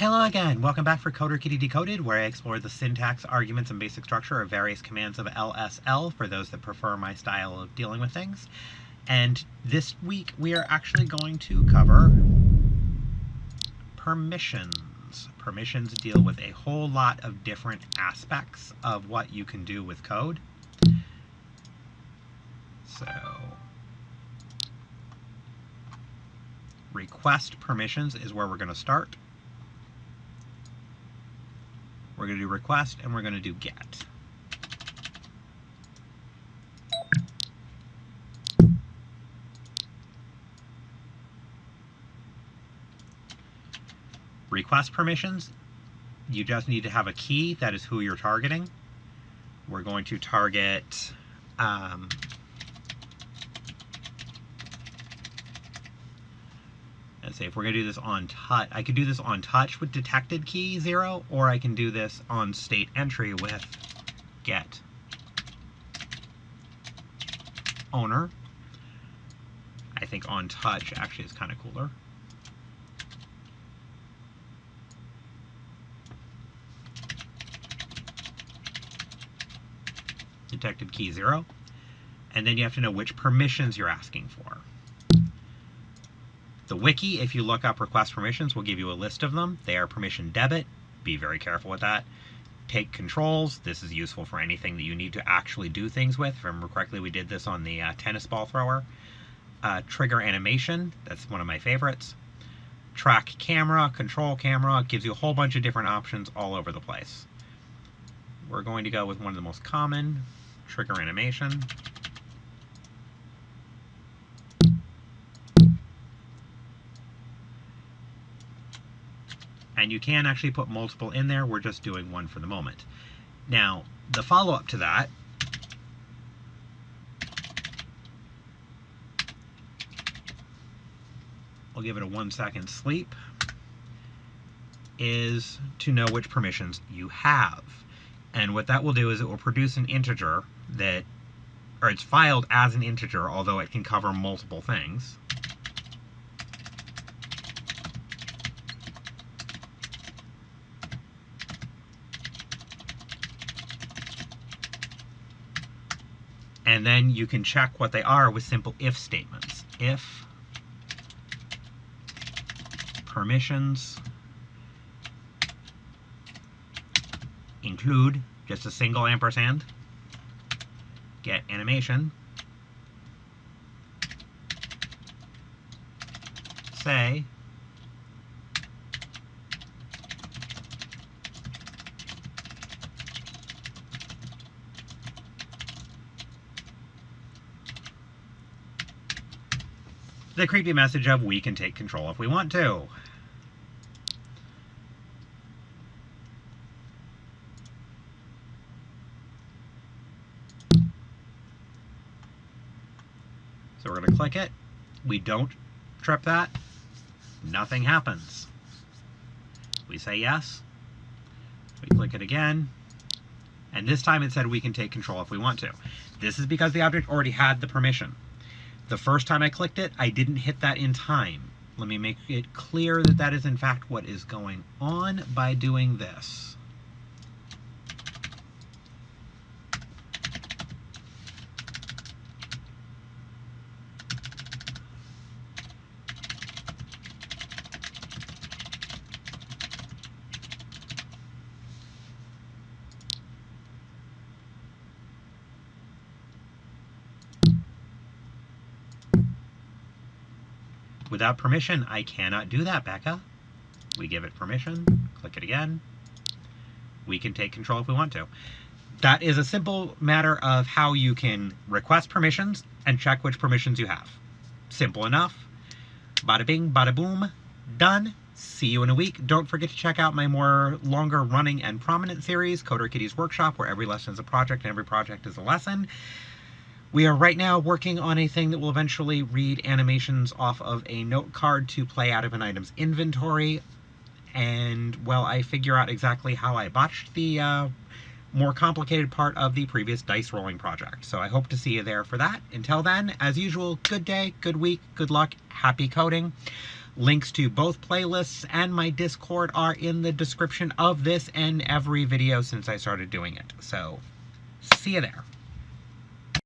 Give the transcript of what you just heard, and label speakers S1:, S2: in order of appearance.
S1: Hello again! Welcome back for Coder Kitty Decoded, where I explore the syntax, arguments, and basic structure of various commands of LSL for those that prefer my style of dealing with things. And this week we are actually going to cover permissions. Permissions deal with a whole lot of different aspects of what you can do with code. So, request permissions is where we're going to start. We're going to do request and we're going to do get. Request permissions, you just need to have a key that is who you're targeting. We're going to target let's say if we're going to do this on touch, I could do this on touch with detected key 0, or I can do this on state entry with get owner. I think on touch actually is kind of cooler. Detected key 0. And then you have to know which permissions you're asking for. The wiki, if you look up request permissions, will give you a list of them. They are permission debit. Be very careful with that. Take controls. This is useful for anything that you need to actually do things with. If I remember correctly, we did this on the tennis ball thrower. Trigger animation. That's one of my favorites. Track camera, control camera. It gives you a whole bunch of different options all over the place. We're going to go with one of the most common, trigger animation. And you can actually put multiple in there. We're just doing one for the moment. Now, the follow-up to that I'll give it a 1-second sleep, is to know which permissions you have. And what that will do is it will produce an integer that, or it's filed as an integer, although it can cover multiple things. And then you can check what they are with simple if statements. If permissions include just a single ampersand, get animation, say the creepy message of we can take control if we want to. So we're going to click it. We don't trip that. Nothing happens. We say yes. We click it again. And this time it said we can take control if we want to. This is because the object already had the permission. The first time I clicked it, I didn't hit that in time. Let me make it clear that that is in fact what is going on by doing this. Without permission, I cannot do that, Becca. We give it permission, click it again. We can take control if we want to. That is a simple matter of how you can request permissions and check which permissions you have. Simple enough. Bada bing, bada boom, done. See you in a week. Don't forget to check out my more longer running and prominent series, Coder Kitty's Workshop, where every lesson is a project and every project is a lesson. We are right now working on a thing that will eventually read animations off of a note card to play out of an item's inventory. And, well, I figure out exactly how I botched the more complicated part of the previous dice rolling project. So I hope to see you there for that. Until then, as usual, good day, good week, good luck, happy coding. Links to both playlists and my Discord are in the description of this and every video since I started doing it. So, see you there.